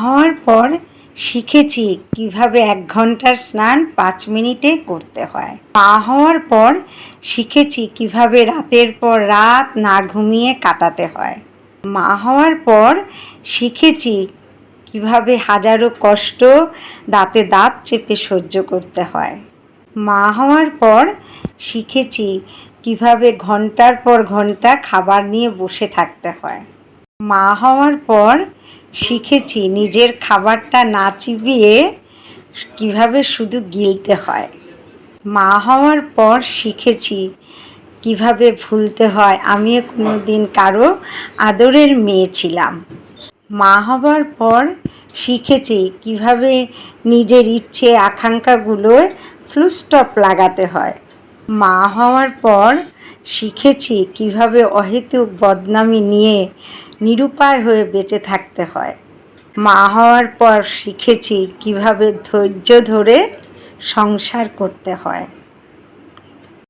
হওয়ার পর শিখেছি কিভাবে 1 ঘন্টার স্নান 5 মিনিটে করতে হয়। মা হওয়ার পর শিখেছি কিভাবে রাতের পর রাত না ঘুমিয়ে কাটাতে হয়। মা হওয়ার পর শিখেছি কিভাবে হাজারো কষ্ট দাঁতে দাঁত চেপে সহ্য করতে হয়। মা হওয়ার পর শিখেছি কিভাবে ঘন্টার পর ঘন্টা খাবার নিয়ে বসে থাকতে হয়। মা হওয়ার পর শিখেছি নিজের খাবারটা না চিবিয়ে কিভাবে শুধু গিলতে হয়। মা হওয়ার পর শিখেছি কিভাবে ভুলতে হয় আমিও কোনোদিন কারো আদরের মেয়ে ছিলাম। মা হবার পর শিখেছি কিভাবে নিজের ইচ্ছে আকাঙ্ক্ষাগুলোয় ফুল স্টপ লাগাতে হয়। মা হওয়ার পর শিখেছি কিভাবে অহেতুক বদনামি নিয়ে নিরুপায় হয়ে বেঁচে থাকতে হয়। মা হওয়ার পর শিখেছি কিভাবে ধৈর্য ধরে সংসার করতে হয়।